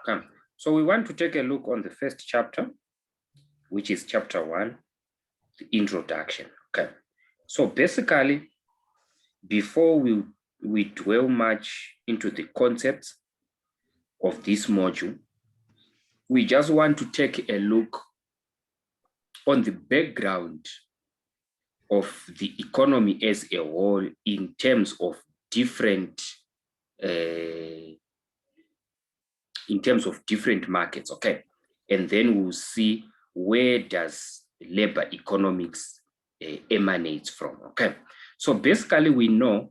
Okay. So we want to take a look on the first chapter, which is chapter 1, the introduction. Okay. So basically, before we dwell much into the concepts of this module, we just want to take a look on the background of the economy as a whole in terms of different markets, okay? And then we'll see where does labor economics emanates from, okay? So basically we know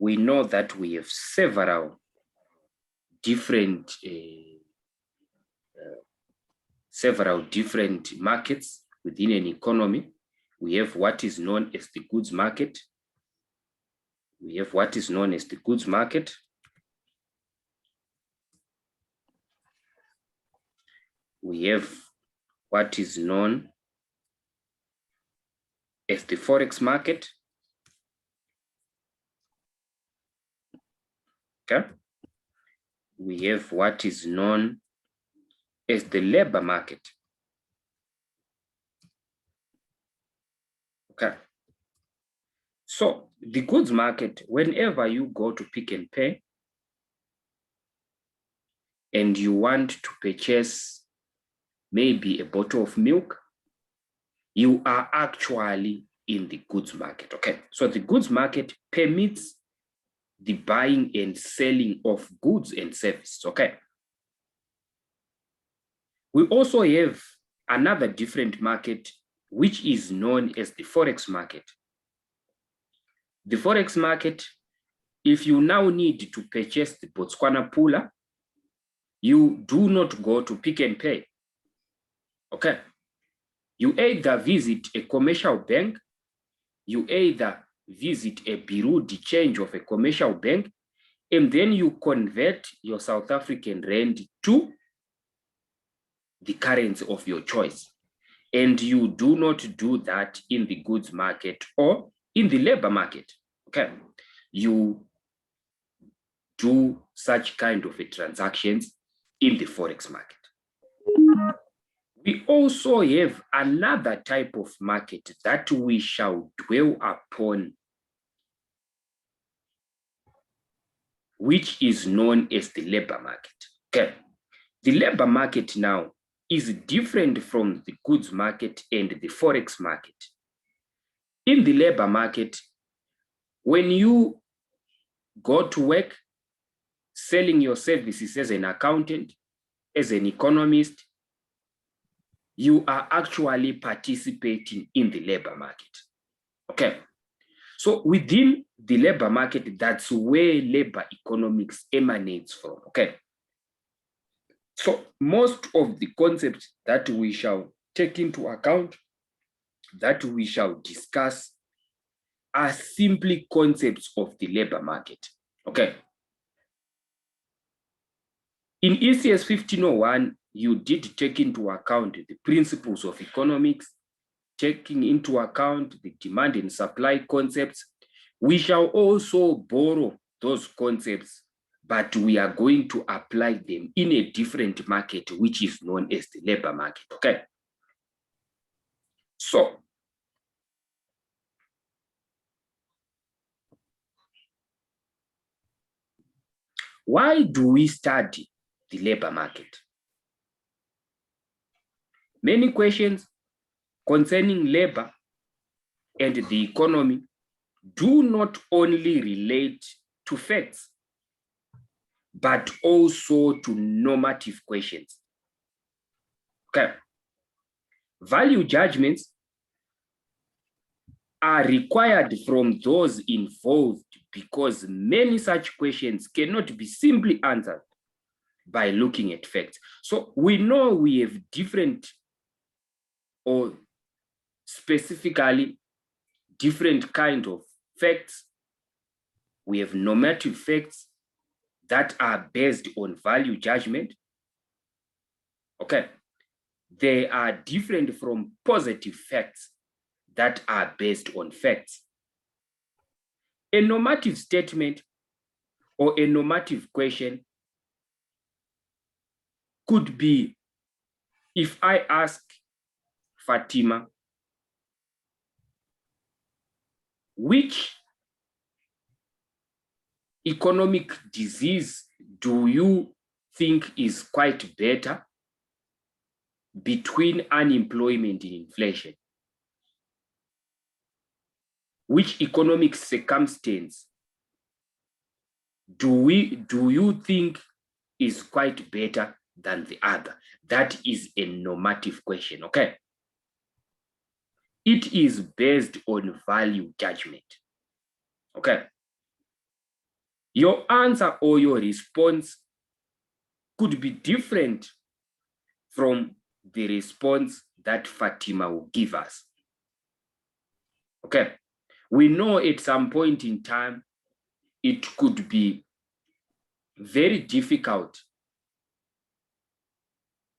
that we have several different markets within an economy. We have what is known as the goods market. We have what is known as the goods market. We have what is known as the forex market. Okay. We have what is known as the labor market. Okay. So the goods market, whenever you go to Pick and Pay and you want to purchase maybe a bottle of milk, you are actually in the goods market. Okay. So the goods market permits the buying and selling of goods and services. Okay. We also have another different market, which is known as the forex market. The forex market, if you now need to purchase the Botswana pula, you do not go to Pick and Pay. Okay. You either visit a commercial bank, you either visit a bureau de change of a commercial bank, and then you convert your South African rand to the currency of your choice. And you do not do that in the goods market or in the labor market. Okay. You do such kind of transactions in the forex market. We also have another type of market that we shall dwell upon, which is known as the labor market. Okay. The labor market now is different from the goods market and the forex market. In the labor market, when you go to work selling your services as an accountant, as an economist, you are actually participating in the labor market. Okay. So within the labor market, that's where labor economics emanates from. Okay. So most of the concepts that we shall take into account, that we shall discuss, are simply concepts of the labor market. Okay. In ECS 1501, you did take into account the principles of economics, taking into account the demand and supply concepts. We shall also borrow those concepts, but we are going to apply them in a different market, which is known as the labor market. Okay. So why do we study the labor market? Many questions concerning labor and the economy do not only relate to facts, but also to normative questions. Okay. Value judgments are required from those involved because many such questions cannot be simply answered by looking at facts. So we know we have different, or specifically different kind of facts. We have normative facts that are based on value judgment. Okay. They are different from positive facts that are based on facts. A normative statement or a normative question could be, if I ask Fatima, which economic disease do you think is quite better between unemployment and inflation? Which economic circumstance do you think is quite better than the other? That is a normative question, okay? It is based on value judgment, okay? Your answer or your response could be different from the response that Fatima will give us, okay? We know at some point in time, it could be very difficult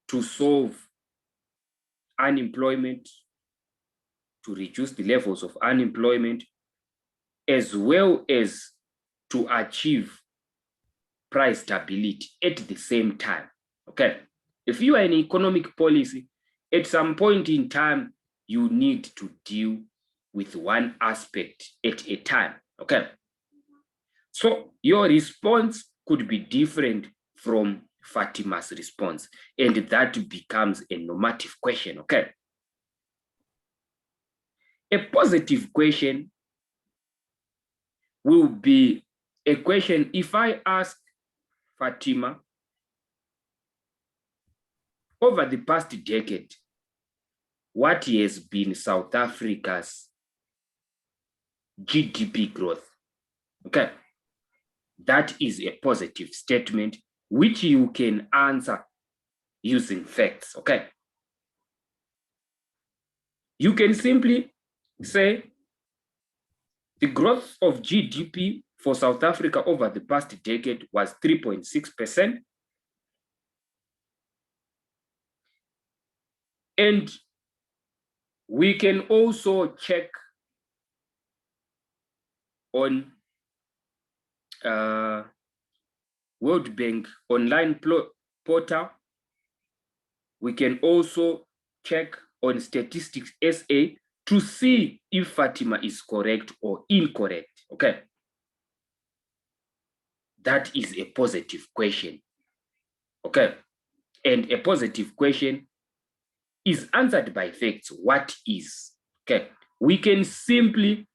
to solve unemployment, to reduce the levels of unemployment, as well as to achieve price stability at the same time, okay? If you are in economic policy, at some point in time, you need to deal with one aspect at a time, okay? So your response could be different from Fatima's response, and that becomes a normative question, okay? A positive question will be a question, if I ask Fatima, over the past decade, what has been South Africa's GDP growth? Okay, that is a positive statement which you can answer using facts, okay? You can simply say the growth of GDP for South Africa over the past decade was 3.6%. And we can also check on World Bank online portal. We can also check on Statistics SA to see if Fatima is correct or incorrect, okay? That is a positive question, okay? And a positive question is answered by facts. What is, okay? We can simply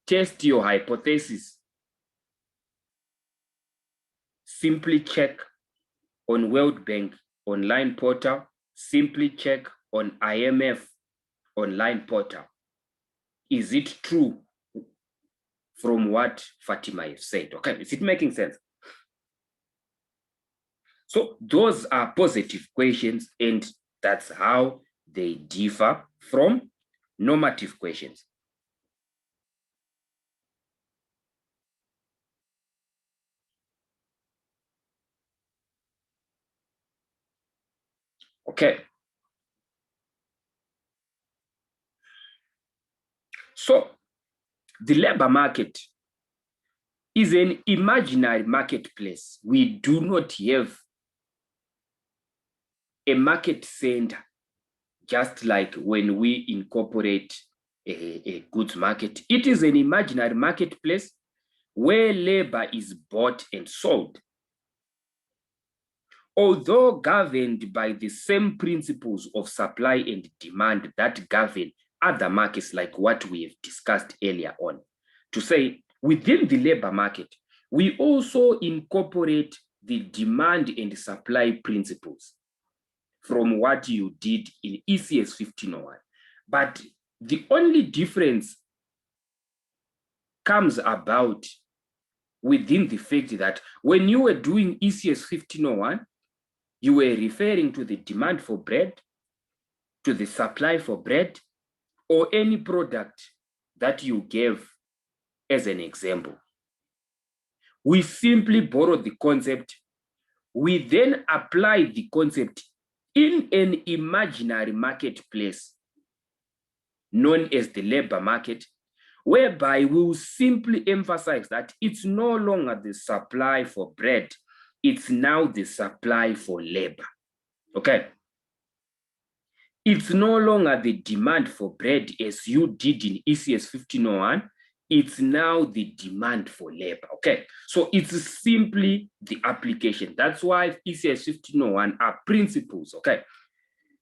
test your hypothesis. Simply check on World Bank online portal, simply check on IMF online portal. Is it true from what Fatima has said? Okay, is it making sense? So those are positive questions, and that's how they differ from normative questions. Okay. So the labor market is an imaginary marketplace. We do not have a market center, just like when we incorporate a goods market. It is an imaginary marketplace where labor is bought and sold. Although governed by the same principles of supply and demand that govern other markets, like what we have discussed earlier on, to say within the labor market, we also incorporate the demand and supply principles from what you did in ECS2604. But the only difference comes about within the fact that when you were doing ECS2604, you were referring to the demand for bread, to the supply for bread, or any product that you gave as an example. We simply borrow the concept. We then apply the concept in an imaginary marketplace known as the labor market, whereby we will simply emphasize that it's no longer the supply for bread, it's now the supply for labor. Okay. It's no longer the demand for bread as you did in ECS 1501. It's now the demand for labor. Okay. So it's simply the application. That's why ECS 1501 are principles. Okay.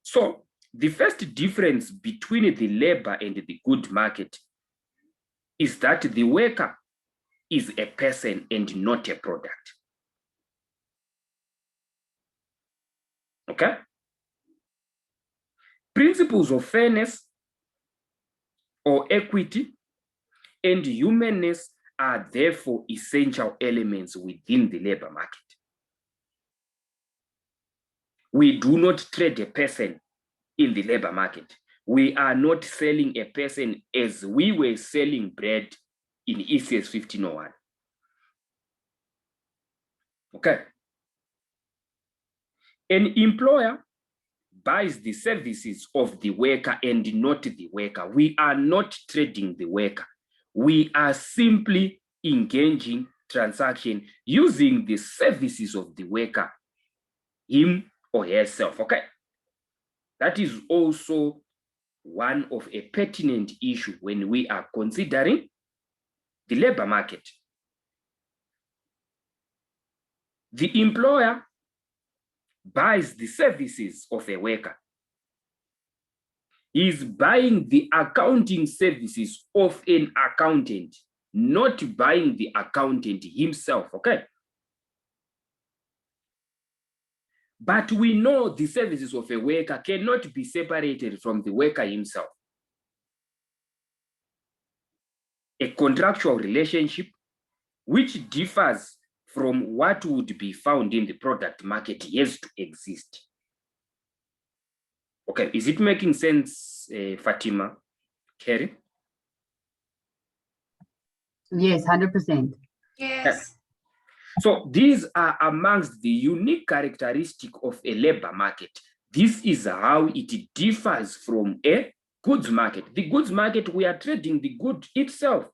So the first difference between the labor and the good market is that the worker is a person and not a product. Okay? Principles of fairness or equity and humanness are therefore essential elements within the labor market. We do not trade a person in the labor market. We are not selling a person as we were selling bread in ECS 1501. Okay. An employer buys the services of the worker and not the worker. We are not trading the worker. We are simply engaging transaction using the services of the worker, him or herself. Okay. That is also one of a pertinent issue when we are considering the labor market. The employer buys the services of a worker. He is buying the accounting services of an accountant, not buying the accountant himself, okay? But we know the services of a worker cannot be separated from the worker himself. A contractual relationship which differs from what would be found in the product market has to exist. Okay, is it making sense, Fatima, Kerry? Yes, 100%. Yes. So these are amongst the unique characteristics of a labor market. This is how it differs from a goods market. The goods market, we are trading the good itself.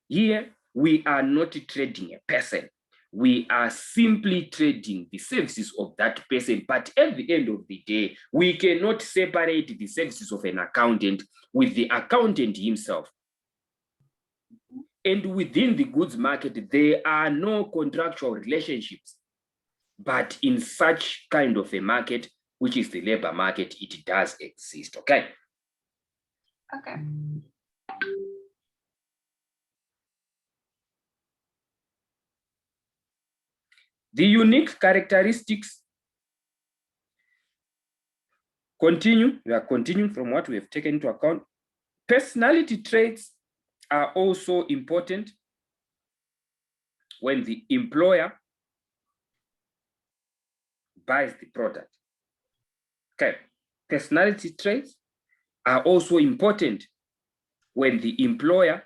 Here, we are not trading a person. We are simply trading the services of that person. But at the end of the day, we cannot separate the services of an accountant with the accountant himself. And within the goods market, there are no contractual relationships. But in such kind of a market, which is the labor market, it does exist, okay? Okay. The unique characteristics continue. We are continuing from what we have taken into account. Personality traits are also important when the employer buys the product. Okay, personality traits are also important when the employer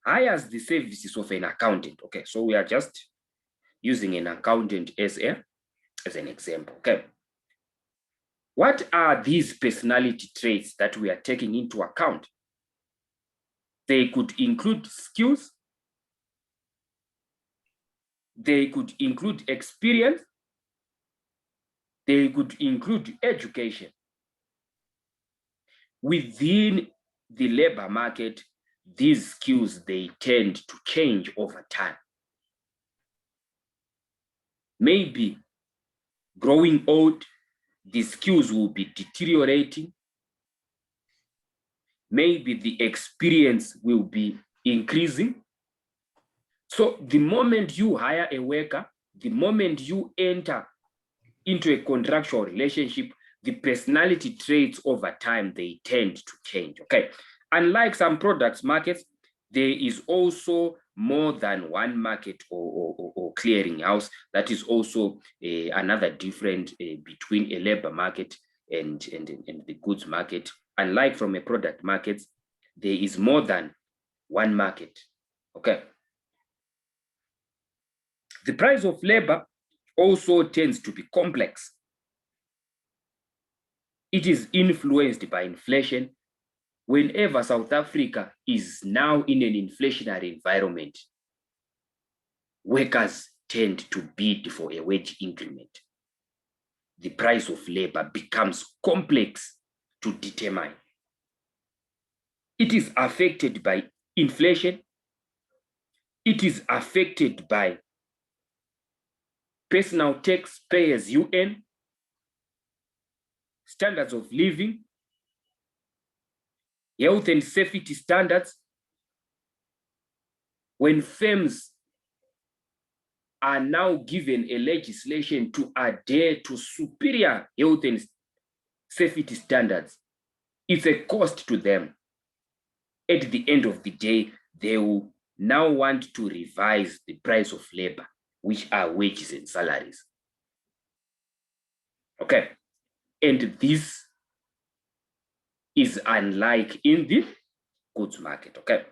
hires the services of an accountant. Okay, so we are just using an accountant as an example. Okay, what are these personality traits that we are taking into account? They could include skills. They could include experience. They could include education. Within the labor market, these skills, they tend to change over time. Maybe growing old, the skills will be deteriorating. Maybe the experience will be increasing. So the moment you hire a worker, the moment you enter into a contractual relationship, the personality traits over time, they tend to change, okay? Unlike some products markets, there is also more than one market or clearinghouse. That is also another difference between a labor market and the goods market. Unlike from a product market, there is more than one market, okay? The price of labor also tends to be complex. It is influenced by inflation. Whenever South Africa is now in an inflationary environment, workers tend to bid for a wage increment. the price of labor becomes complex to determine. It is affected by inflation. It is affected by personal tax payers UN, standards of living, health and safety standards. When firms are now given a legislation to adhere to superior health and safety standards, it's a cost to them. At the end of the day, they will now want to revise the price of labor, which are wages and salaries. Okay, and this is unlike in the goods market. Okay.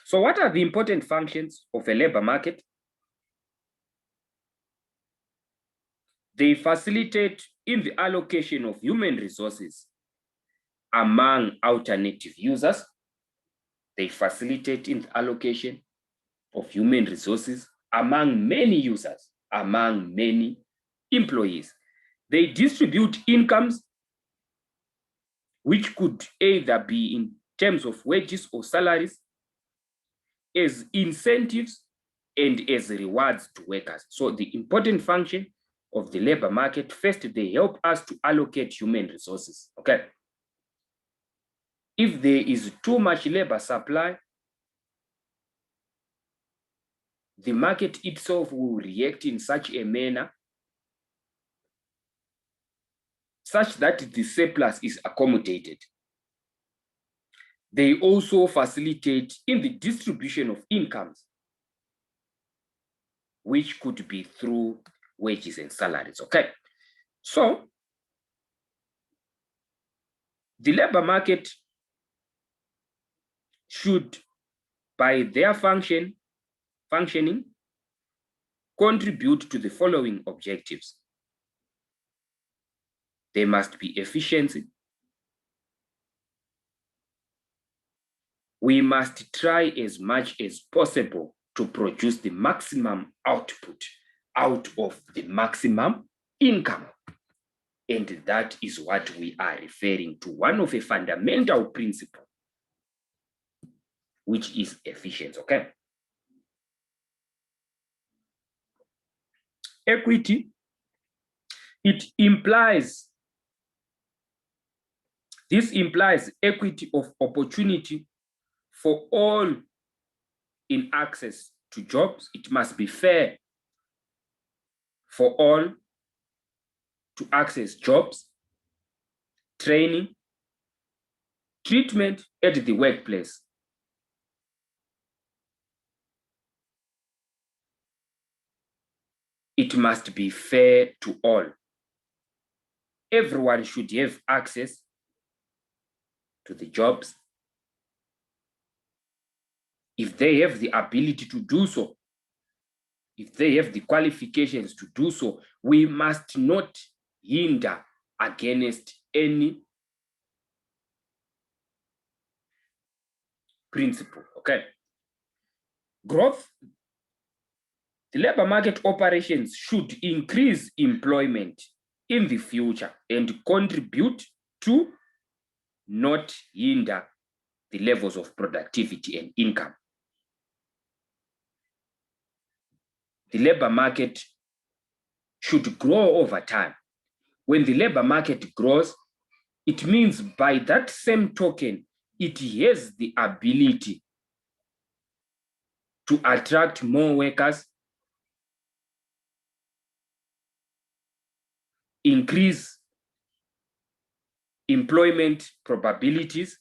So what are the important functions of a labor market? They facilitate in the allocation of human resources among alternative users. They facilitate in the allocation of human resources among many users, among many employees. They distribute incomes, which could either be in terms of wages or salaries, as incentives and as rewards to workers. So the important function of the labor market, first, they help us to allocate human resources, okay? If there is too much labor supply, the market itself will react in such a manner such that the surplus is accommodated. They also facilitate in the distribution of incomes, which could be through wages and salaries, okay? So, the labor market should, by their functioning, contribute to the following objectives. There must be efficiency. We must try as much as possible to produce the maximum output out of the maximum income. And that is what we are referring to, one of a fundamental principle, which is efficiency, okay? Equity, this implies equity of opportunity for all in access to jobs. It must be fair for all to access jobs, training, treatment at the workplace. It must be fair to all. Everyone should have access to the jobs if they have the ability to do so, if they have the qualifications to do so. We must not hinder against any principle, okay? Growth. The labor market operations should increase employment in the future and contribute to, not hinder, the levels of productivity and income. The labor market should grow over time. When the labor market grows, it means by that same token, it has the ability to attract more workers, increase employment probabilities,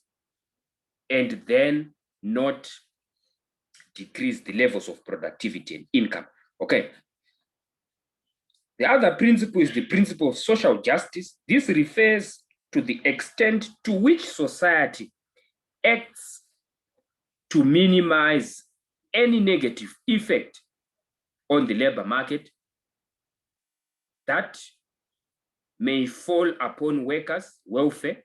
and then not decrease the levels of productivity and income, okay? The other principle is the principle of social justice. This refers to the extent to which society acts to minimize any negative effect on the labor market that may fall upon workers' welfare,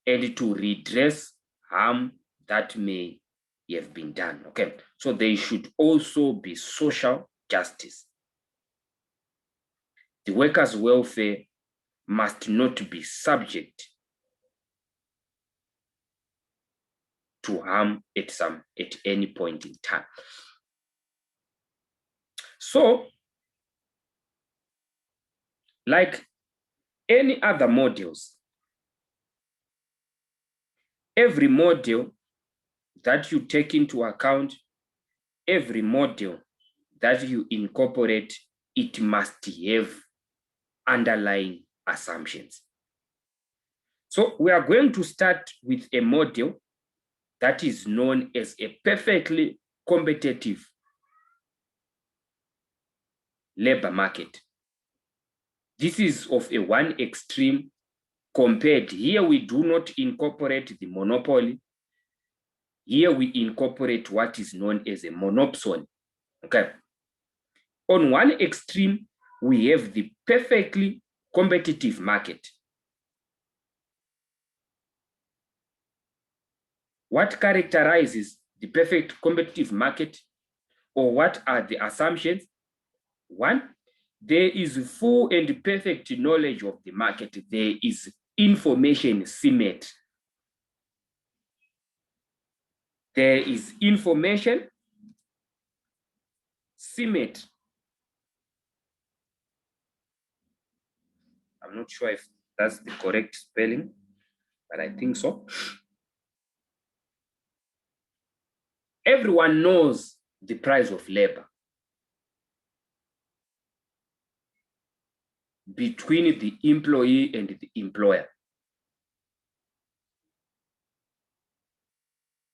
and to redress harm that may have been done. Okay, so there should also be social justice. The workers' welfare must not be subject to harm at any point in time. So, like any other models, every model that you take into account, every model that you incorporate, it must have underlying assumptions. So we are going to start with a model that is known as a perfectly competitive labor market. This is of a one extreme compared. Here we do not incorporate the monopoly. Here we incorporate what is known as a monopsony. Okay. On one extreme, we have the perfectly competitive market. What characterizes the perfect competitive market, or what are the assumptions? One, there is full and perfect knowledge of the market. There is information symmetry. There is information symmetry. I'm not sure if that's the correct spelling, but I think so. Everyone knows the price of labor between the employee and the employer.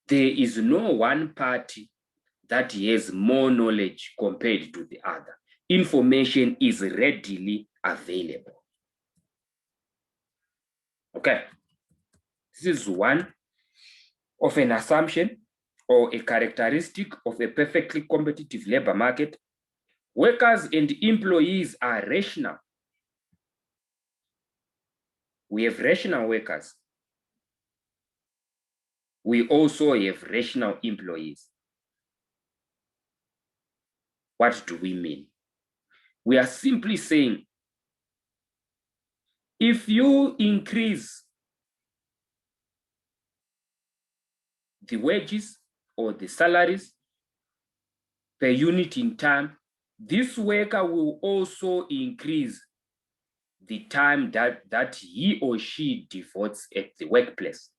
There is no one party that has more knowledge compared to the other. Information is readily available. Okay, this is one of an assumption or a characteristic of a perfectly competitive labor market. Workers and employees are rational. We have rational workers. We also have rational employees. What do we mean? We are simply saying, if you increase the wages or the salaries per unit in time, this worker will also increase the time that he or she devotes at the workplace.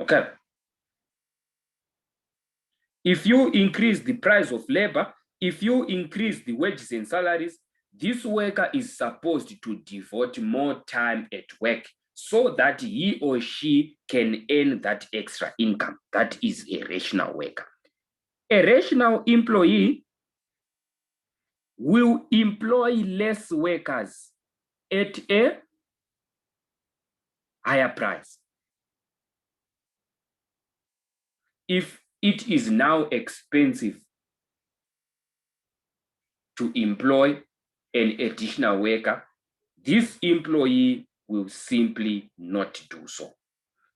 Okay. If you increase the price of labor, if you increase the wages and salaries, this worker is supposed to devote more time at work so that he or she can earn that extra income. That is a rational worker. A rational employee will employ less workers at a higher price. If it is now expensive to employ an additional worker, this employee will simply not do so.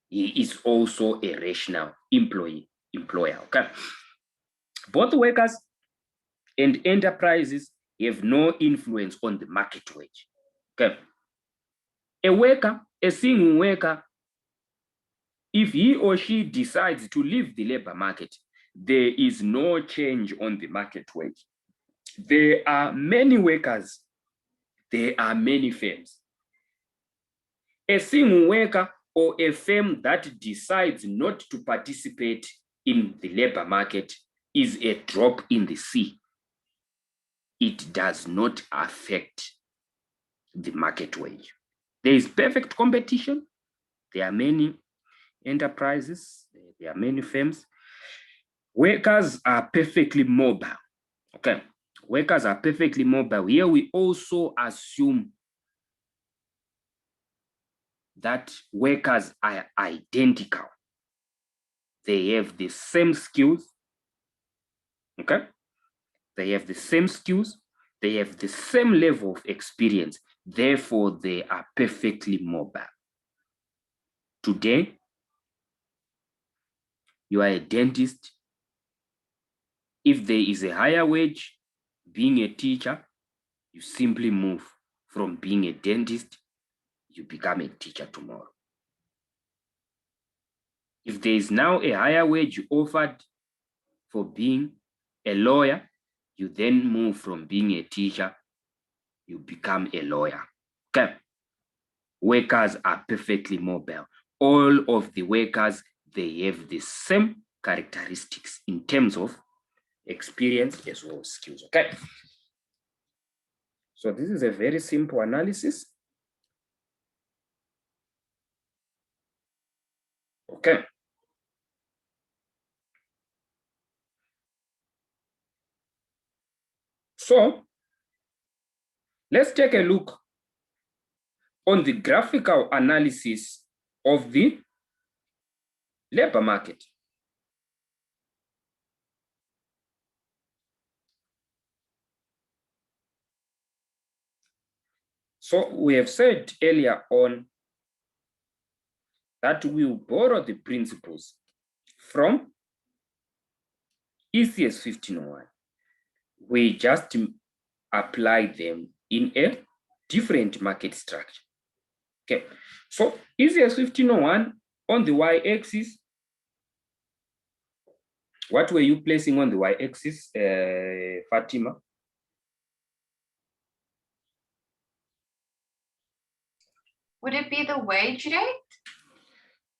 He is also a rational employer. Okay. Both workers and enterprises have no influence on the market wage. Okay. A worker, a single worker, if he or she decides to leave the labor market, there is no change on the market wage. There are many workers, there are many firms. A single worker or a firm that decides not to participate in the labor market is a drop in the sea. It does not affect the market wage. There is perfect competition. There are many enterprises, there are many firms. Workers are perfectly mobile. Okay, workers are perfectly mobile. Here we also assume that workers are identical. They have the same skills. Okay, they have the same skills. They have the same level of experience. Therefore, they are perfectly mobile. Today, you are a dentist. If there is a higher wage, being a teacher, you simply move from being a dentist, you become a teacher tomorrow. If there is now a higher wage offered for being a lawyer, you then move from being a teacher, you become a lawyer. Okay. Workers are perfectly mobile. All of the workers, they have the same characteristics in terms of experience as well as skills. Okay. So this is a very simple analysis. Okay. So let's take a look on the graphical analysis of the labor market. So we have said earlier on that we will borrow the principles from ECS2604. We just apply them in a different market structure. Okay, so ECS2604 on the y-axis, what were you placing on the y-axis, Fatima? Would it be the wage rate?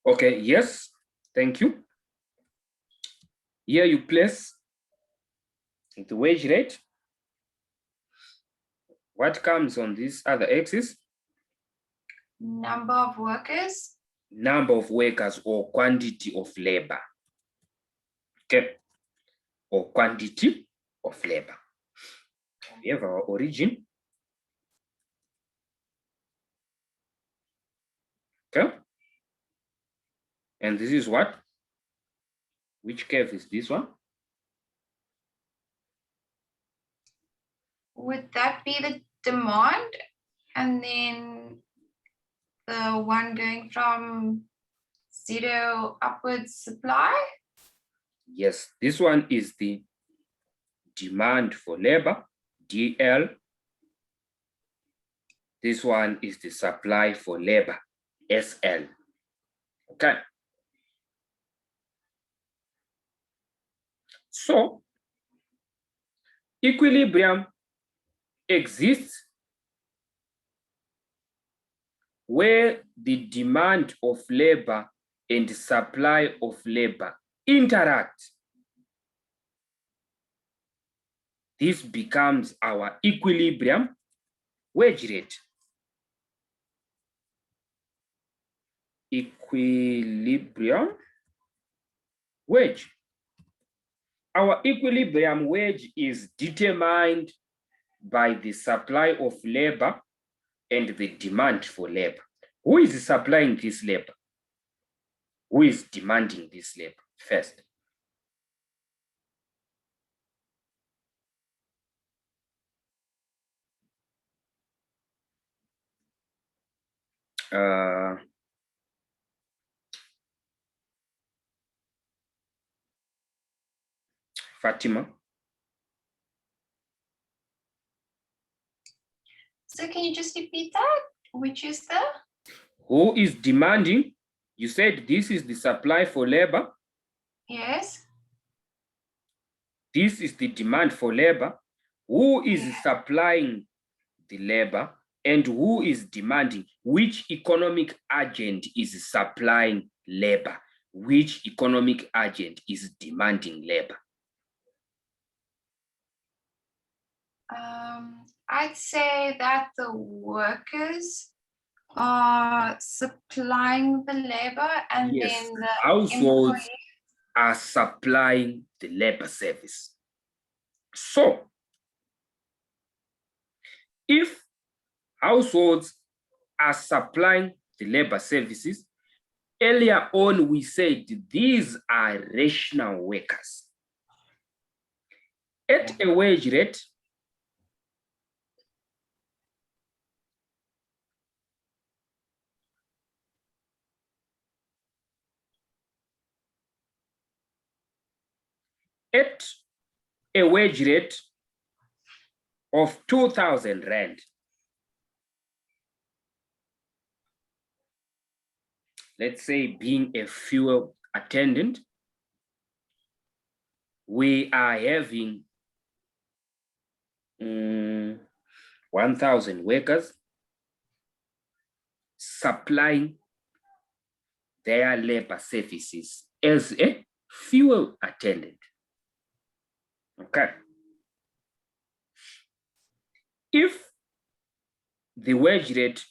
Okay, yes, thank you. Here you place the wage rate. What comes on this other axis? Number of workers? Number of workers or quantity of labor. Okay, or quantity of labor. We have our origin. Okay, and this is what? Which curve is this one? Would that be the demand? And then the one going from 0 upwards supply? Yes, this one is the demand for labor, DL. This one is the supply for labor, SL. Okay. So, equilibrium exists where the demand of labor and supply of labor interact. This becomes our equilibrium wage rate. Equilibrium wage. Our equilibrium wage is determined by the supply of labor and the demand for labor. Who is supplying this labor? Who is demanding this labor first? Fatima. So can you just repeat that? Which is the? Who is demanding? You said this is the supply for labor. Yes. This is the demand for labor. Who is supplying the labor and who is demanding? Which economic agent is supplying labor? Which economic agent is demanding labor? I'd say that the workers are supplying the labor and Yes, then the households employee are supplying the labor service. So, if households are supplying the labor services, earlier on we said these are rational workers. At a wage rate, at a wage rate of 2,000 Rand. Let's say being a fuel attendant, we are having 1,000 workers supplying their labor services as a fuel attendant. Okay. If the wage rate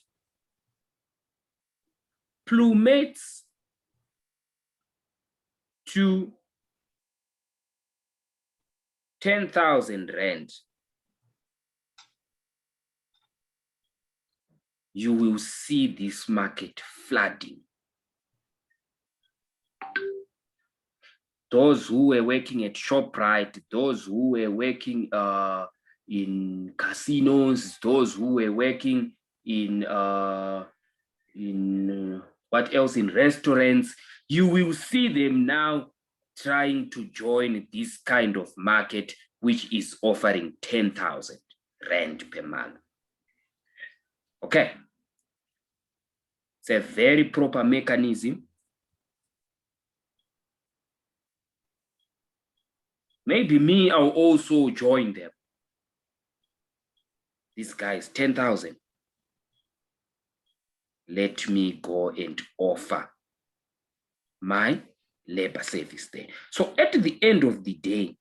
plummets to 10,000 Rand, you will see this market flooding. Those who were working at ShopRite, those who were working in casinos, those who were working in what else, in restaurants, you will see them now trying to join this kind of market, which is offering 10,000 Rand per month. Okay. It's a very proper mechanism. Maybe me, I'll also join them. These guys, 10,000. Let me go and offer my labor service there. So at the end of the day,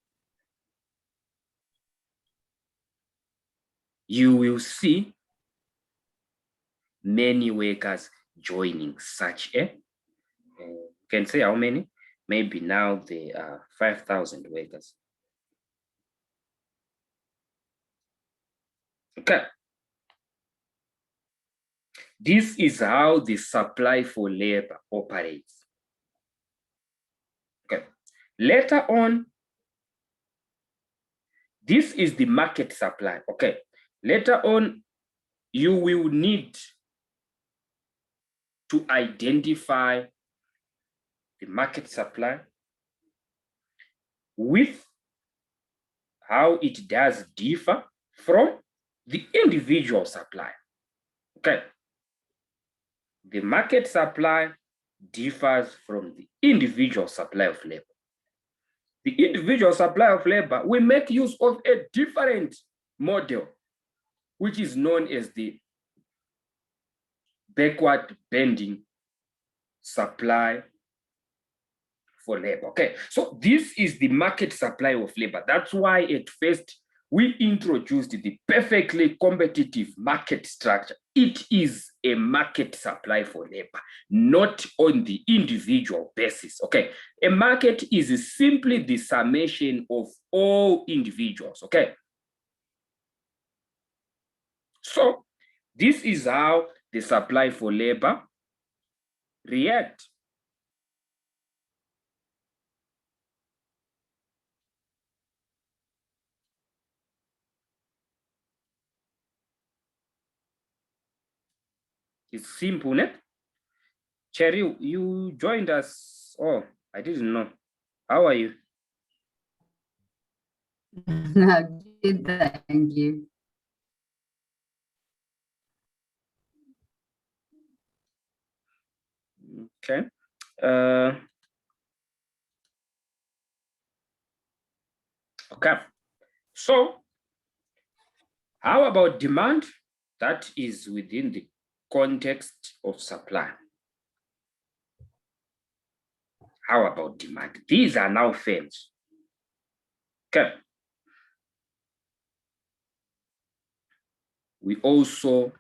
you will see many workers joining such a, can say how many? Maybe now there are 5,000 workers. Okay. This is how the supply for labor operates. Okay. Later on, this is the market supply. Okay. Later on, you will need to identify the market supply with how it does differ from the individual supply. Okay. The market supply differs from the individual supply of labor. The individual supply of labor, we make use of a different model, which is known as the backward bending supply for labor. Okay, so this is the market supply of labor. That's why at first we introduced the perfectly competitive market structure. It is a market supply for labor, not on the individual basis. Okay, a market is simply the summation of all individuals. Okay, so this is how the supply for labor react. It's simple, ne? Cherry, you joined us. Oh, I didn't know. How are you? Good, thank you. Okay. Okay. So, how about demand? That is within the context of supply. How about demand? These are now firms. Okay. We also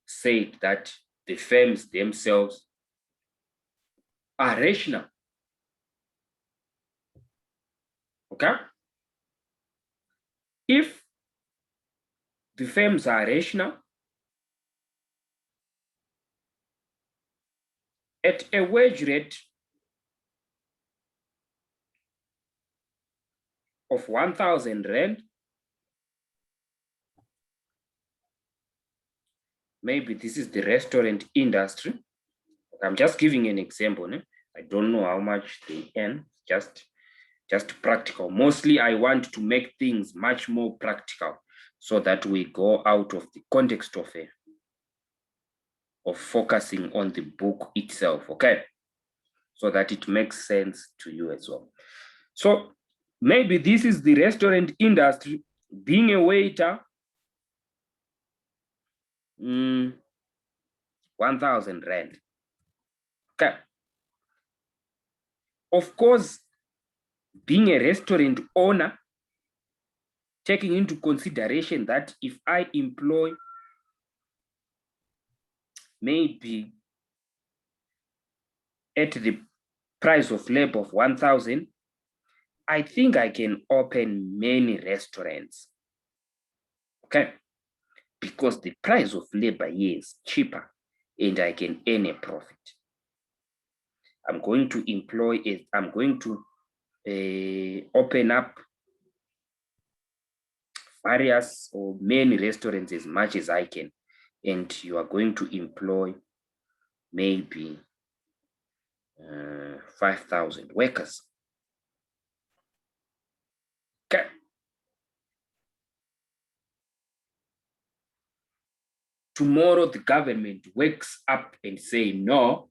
said that the firms themselves are rational. Okay. If the firms are rational, at a wage rate of 1,000 Rand, maybe this is the restaurant industry. I'm just giving an example. I don't know how much they earn, just just practical. Mostly I want to make things much more practical so that we go out of the context of focusing on the book itself, okay? So that it makes sense to you as well. So maybe this is the restaurant industry, being a waiter, 1,000 rand. Okay. Of course, being a restaurant owner, taking into consideration that if I employ maybe at the price of labor of 1,000, I think I can open many restaurants, okay? Because the price of labor here is cheaper and I can earn a profit. I'm going to employ it. I'm going to open up various or many restaurants as much as I can. And you are going to employ maybe 5,000 workers. Okay. Tomorrow the government wakes up and say, no,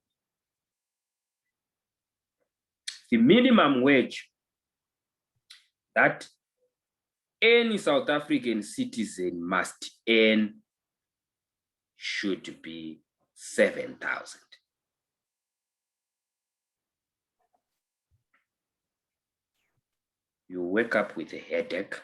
the minimum wage that any South African citizen must earn should be 7,000. You wake up with a headache.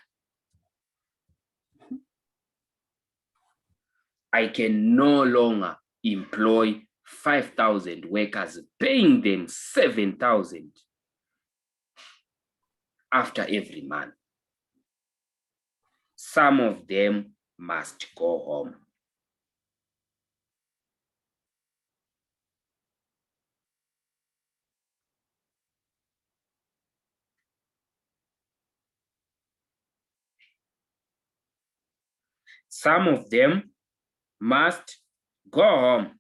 I can no longer employ 5,000 workers, paying them 7,000 after every month. Some of them must go home. Some of them must go home.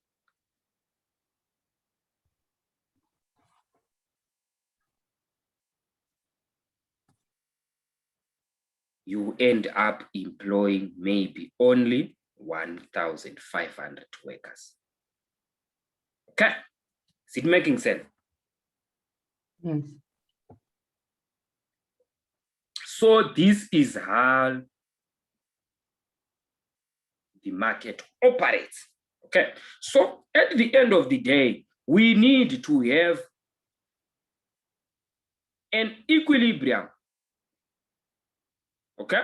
You end up employing maybe only 1,500 workers. Okay, is it making sense? Yes. So this is how the market operates. Okay, so at the end of the day, we need to have an equilibrium. Okay,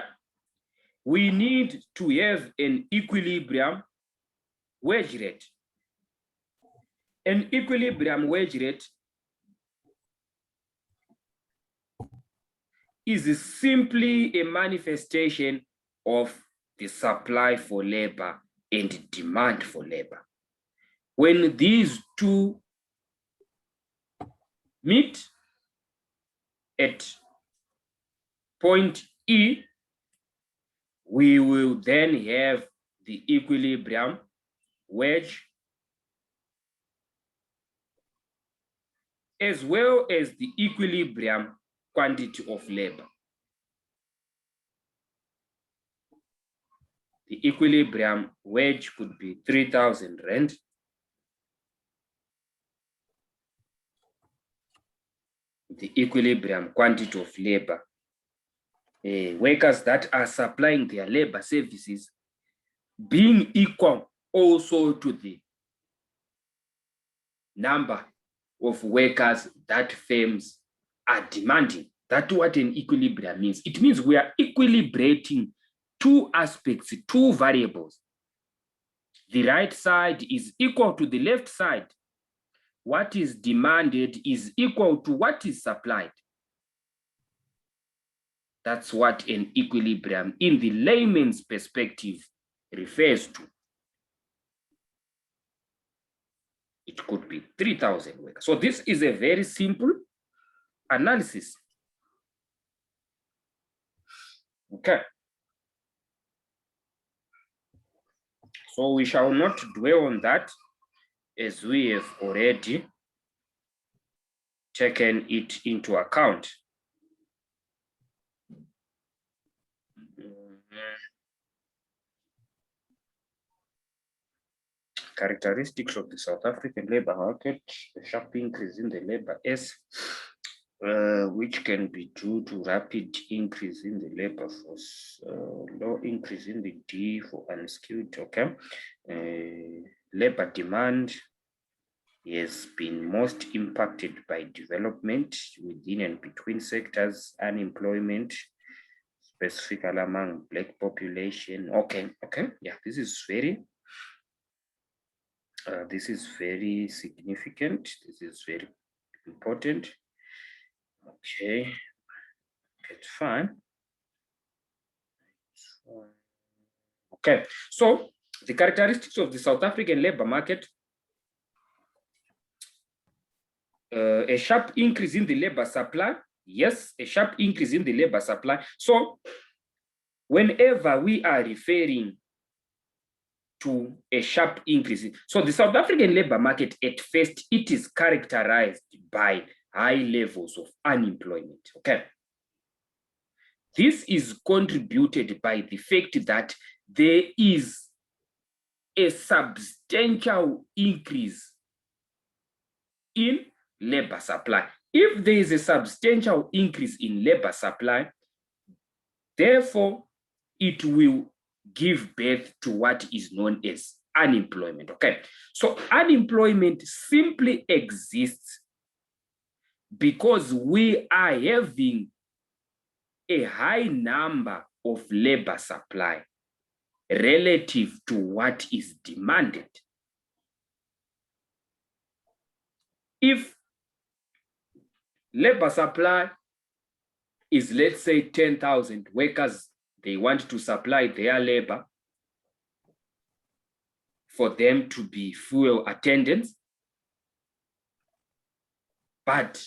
we need to have an equilibrium wage rate. An equilibrium wage rate is simply a manifestation of the supply for labor and demand for labor. When these two meet at point E, we will then have the equilibrium wage as well as the equilibrium quantity of labor. The equilibrium wage could be 3,000 rand. The equilibrium quantity of labor, workers that are supplying their labor services being equal also to the number of workers that firms are demanding. That's what an equilibrium means. It means we are equilibrating two aspects, two variables. The right side is equal to the left side. What is demanded is equal to what is supplied. That's what an equilibrium in the layman's perspective refers to. It could be 3,000 workers. So this is a very simple analysis. Okay. So we shall not dwell on that, as we have already taken it into account. Characteristics of the South African labor market: a sharp increase in the labor S, which can be due to rapid increase in the labor force, low increase in the D for unskilled. Okay, labor demand has been most impacted by development within and between sectors, unemployment, specifically among Black population. Okay, yeah, this is very significant. This is very important. Okay, it's fine. Okay, so the characteristics of the South African labor market: a sharp increase in the labor supply. Yes, a sharp increase in the labor supply. So whenever we are referring to a sharp increase, so the South African labor market, at first, it is characterized by high levels of unemployment. Okay, this is contributed by the fact that there is a substantial increase in labor supply. If there is a substantial increase in labor supply, therefore, it will give birth to what is known as unemployment. Okay, so unemployment simply exists because we are having a high number of labor supply relative to what is demanded. If labor supply is, let's say, 10,000 workers, they want to supply their labor for them to be fuel attendants, but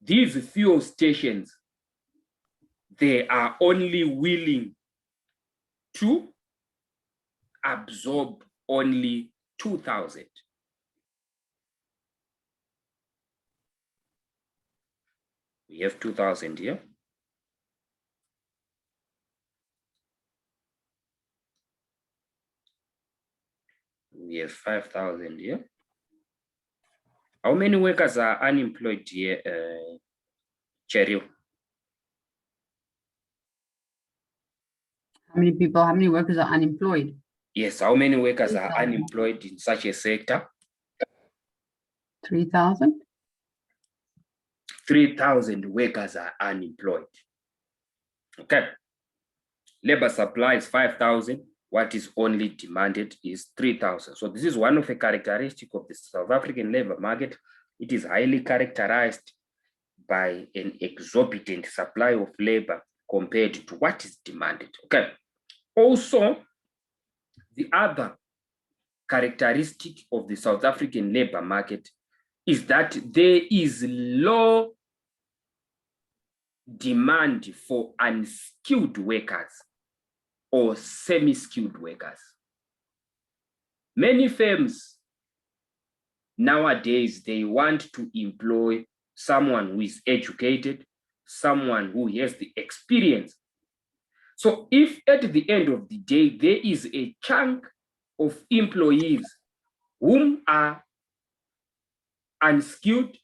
these fuel stations, they are only willing to absorb only 2,000. We have 2,000 here. We have 5,000 here. How many workers are unemployed here, Cheryl? How many workers are unemployed? Yes, how many workers are unemployed in such a sector? 3,000. 3,000 workers are unemployed. Okay. Labor supply is 5,000. What is only demanded is 3,000. So this is one of the characteristics of the South African labor market. It is highly characterized by an exorbitant supply of labor compared to what is demanded. Okay. Also, the other characteristic of the South African labor market is that there is low demand for unskilled workers or semi-skilled workers. Many firms nowadays, they want to employ someone who is educated, someone who has the experience. So if at the end of the day, there is a chunk of employees whom are unskilled,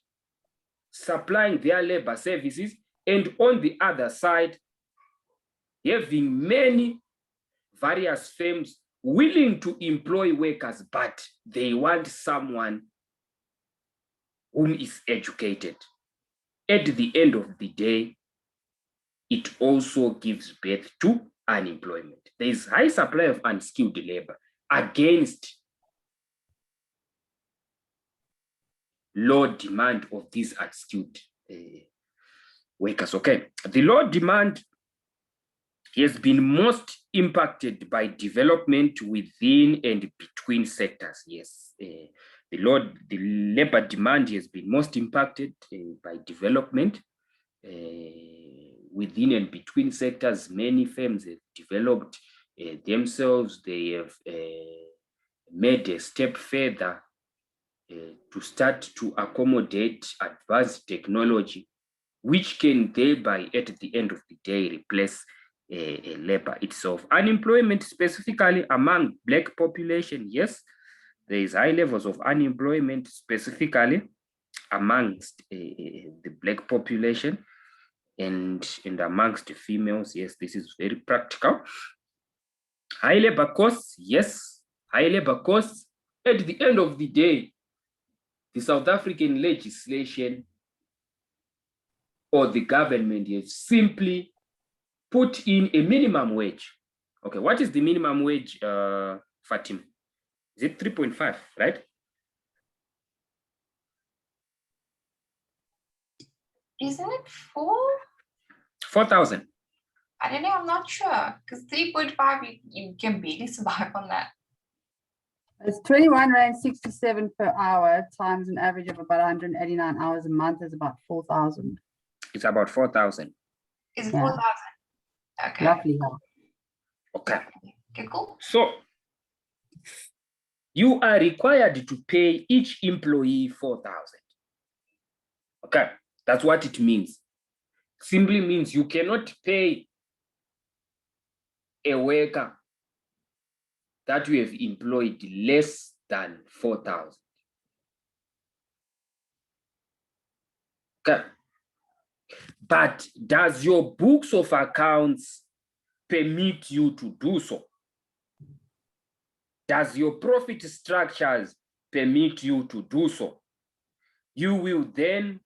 supplying their labor services, and on the other side, having many various firms willing to employ workers, but they want someone whom is educated. At the end of the day, it also gives birth to unemployment. There is high supply of unskilled labor against low demand of these unskilled workers. Okay, the low demand has been most impacted by development within and between sectors. Yes, the labor demand has been most impacted by development within and between sectors. Many firms have developed themselves. They have made a step further to start to accommodate advanced technology, which can thereby, at the end of the day, replace labor itself. Unemployment, specifically among Black population, yes, there is high levels of unemployment, specifically amongst the Black population and amongst the females. Yes, this is very practical. High labor costs, yes, high labor costs. At the end of the day, the South African legislation or the government has simply put in a minimum wage. Okay, what is the minimum wage, Fatim? Is it 3.5, right? Isn't it 4? 4,000. I don't know, I'm not sure. Because 3.5, you can barely survive on that. It's 21 Rand 67 per hour times an average of about 189 hours a month is about 4,000. It's about 4,000. Is it Yeah. 4,000? Okay. Roughly, yeah. Okay. Okay, cool. So you are required to pay each employee 4,000. Okay, that's what it means. Simply means you cannot pay a worker that you have employed less than 4,000. Okay. But does your books of accounts permit you to do so? Does your profit structures permit you to do so? You will then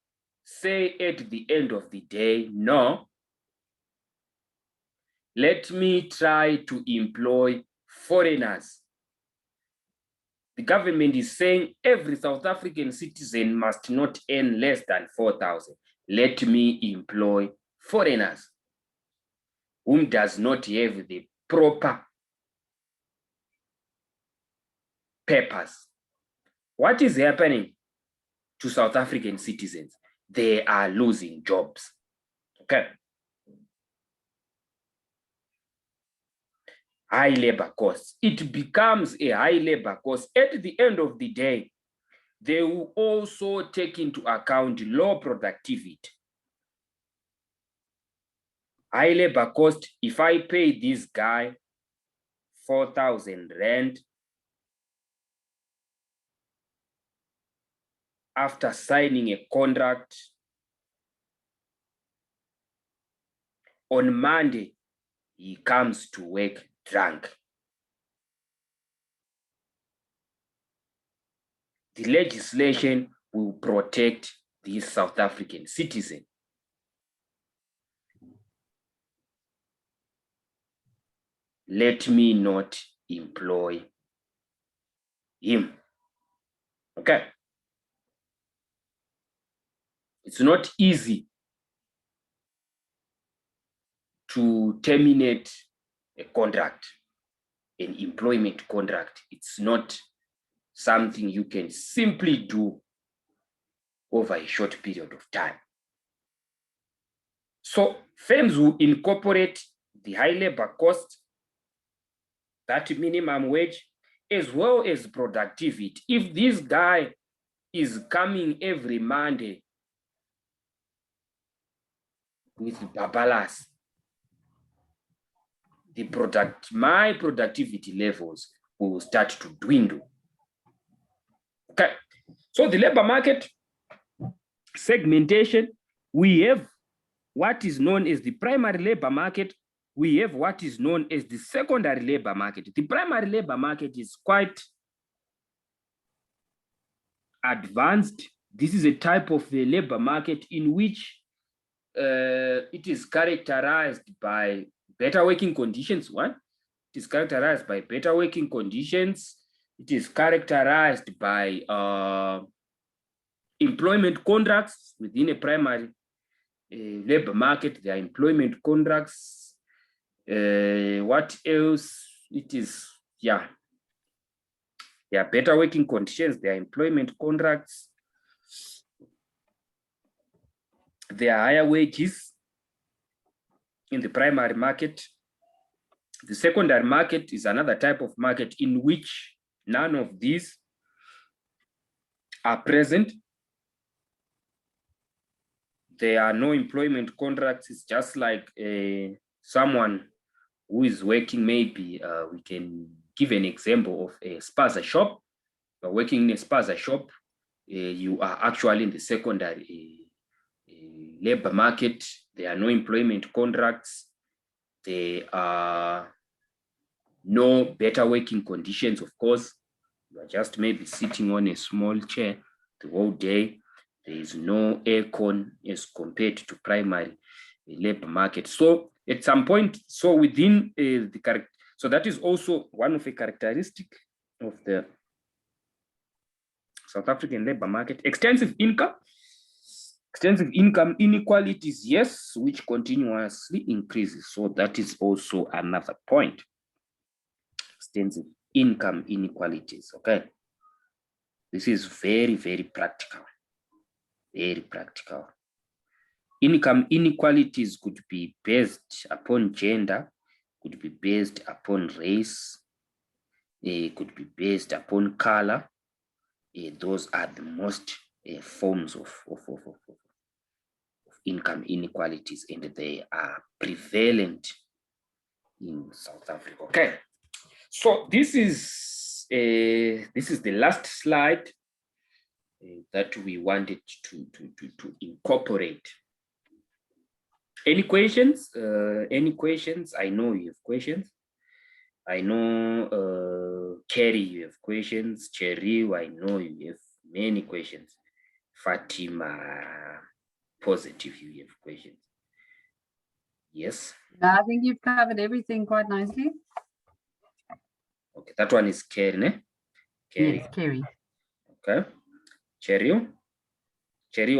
say at the end of the day, no, let me try to employ foreigners. The government is saying every South African citizen must not earn less than 4,000. Let me employ foreigners whom does not have the proper papers. What is happening to South African citizens? They are losing jobs. Okay. High labor costs. It becomes a high labor cost. At the end of the day, they will also take into account low productivity. High labor cost, if I pay this guy 4,000 Rand after signing a contract, on Monday, he comes to work drunk. The legislation will protect this South African citizen. Let me not employ him. Okay. It's not easy to terminate a contract, an employment contract. It's not something you can simply do over a short period of time. So firms will incorporate the high labor cost, that minimum wage, as well as productivity. If this guy is coming every Monday with babalas, my productivity levels will start to dwindle. Okay, so the labor market segmentation, we have what is known as the primary labor market. We have what is known as the secondary labor market. The primary labor market is quite advanced. This is a type of the labor market in which it is characterized by better working conditions. It is characterized by better working conditions. It is characterized by employment contracts within a primary labor market. There are employment contracts. What else? It is, yeah. There are better working conditions. There are employment contracts. There are higher wages in the primary market. The secondary market is another type of market in which none of these are present. There are no employment contracts. It's just like someone who is working, maybe we can give an example of a spaza shop working in a spaza shop, you are actually in the secondary labor market. There are no employment contracts. There are no better working conditions, of course. You are just maybe sitting on a small chair the whole day. There is no aircon as compared to primary labor market. So at some point, so within so that is also one of the characteristic of the South African labor market. Extensive income inequalities, yes, which continuously increases. So that is also another point. Extensive income inequalities, okay? This is very, very practical, very practical. Income inequalities could be based upon gender, could be based upon race, could be based upon color. Those are the most forms of income inequalities, and they are prevalent in South Africa. Okay, so this is the last slide that we wanted to incorporate. Any questions? Any questions? I know you have questions. I know Kerry, you have questions. Cherry, I know you have many questions. Fatima, positive, you have questions. Yes. I think you've covered everything quite nicely. Okay, that one is Kerry, ne? Kerry. Yes, Kerry. Okay. Cherry,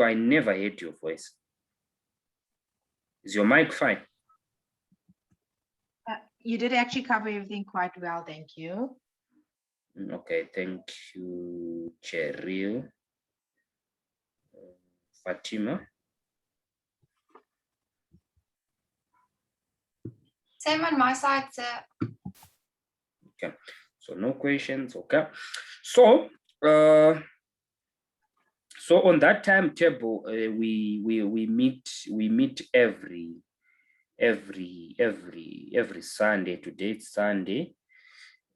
I never heard your voice. Is your mic fine? You did actually cover everything quite well, thank you. Okay, thank you, Cheryl. Fatima. Same on my side, sir. Okay, so no questions. Okay, so so on that timetable, we meet every Sunday. Today it's Sunday,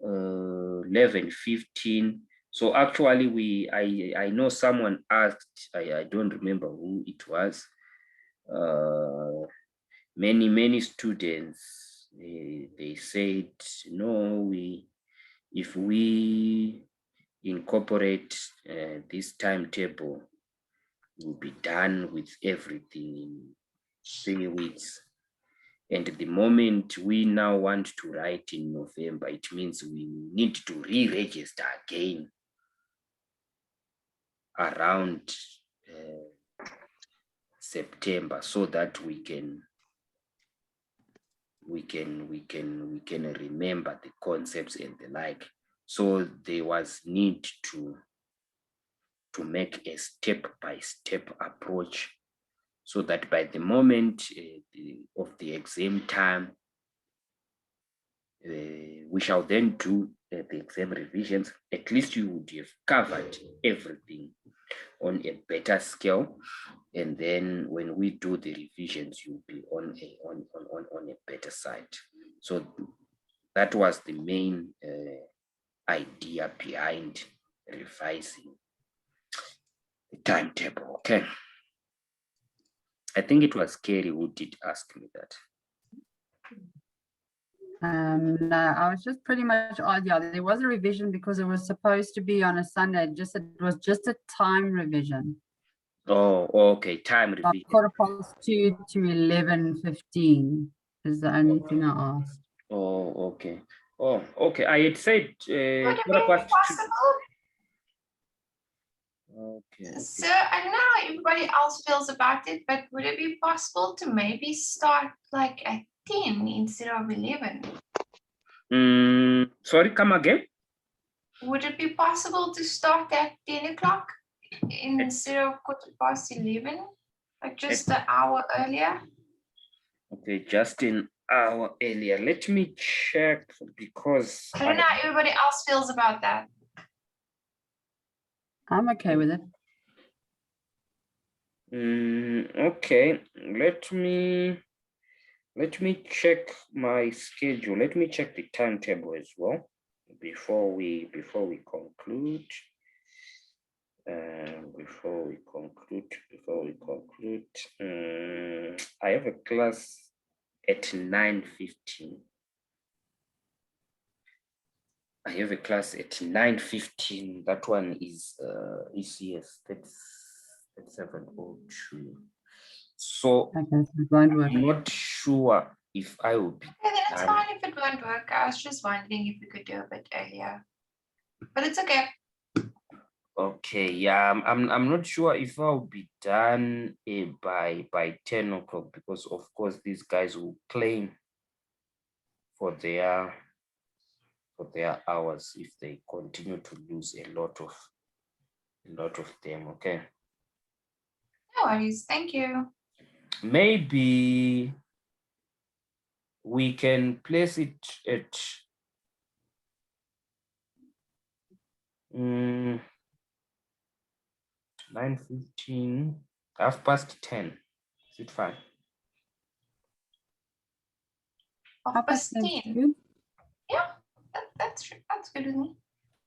11:15. So actually, I know someone asked. I don't remember who it was. Many students they said no. If we incorporate this timetable, we'll be done with everything in 3 weeks. And the moment we now want to write in November, it means we need to re-register again around September, so that we can remember the concepts and the like. So there was need to make a step-by-step approach, so that by the moment of the exam time, we shall then do the exam revisions. At least you would have covered everything on a better scale, and then when we do the revisions, you'll be on a better side. So that was the main idea behind revising the timetable. Okay, I think it was Kerry who did ask me that. No, I was just pretty much, yeah, there was a revision because it was supposed to be on a Sunday. It was just a time revision. Oh, okay, time revision. 2:45 to 11:15 is the only thing I asked. Oh, okay. Oh, okay. I had said Would it be 2:15. possible? Okay. So I don't know how everybody else feels about it, but would it be possible to maybe start like at 10 instead of 11? Sorry, come again? Would it be possible to start at 10 o'clock instead of 11:15? Like just an hour earlier? Okay, just an hour earlier. Let me check, because I don't know how everybody else feels about that. I'm okay with it. Okay, let me check my schedule. Let me check the timetable as well before we conclude. before we conclude, I have a class at 9:15. I have a class at 9:15. That one is ECS2704. So Okay, so it won't work. I'm not sure if I will be. Okay, then it's fine if it won't work. I was just wondering if we could do a bit earlier. But it's okay. Okay, yeah, I'm not sure if I'll be done by 10 o'clock, because of course these guys will claim for their hours if they continue to lose a lot of them. Okay, No worries. Thank you. maybe we can place it at 9:15, 10:30. Is it fine? Half past 10. Good. Yeah, that's good with me.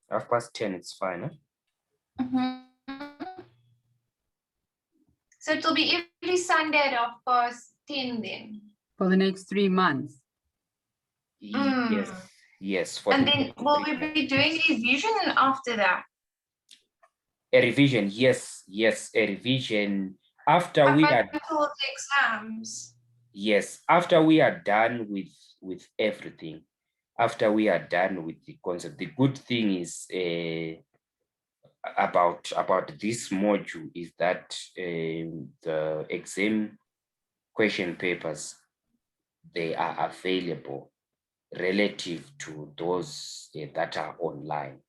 10:30, it's fine. Huh? Mhm. So it'll be every Sunday at 10:30 then. For the next 3 months. Yes. For And the then will we be doing revision after that? a revision? Yes, a revision after Up we are. until the exams. Yes, after we are done with everything, after we are done with the concept. The good thing is about this module is that the exam question papers, they are available relative to those that are online.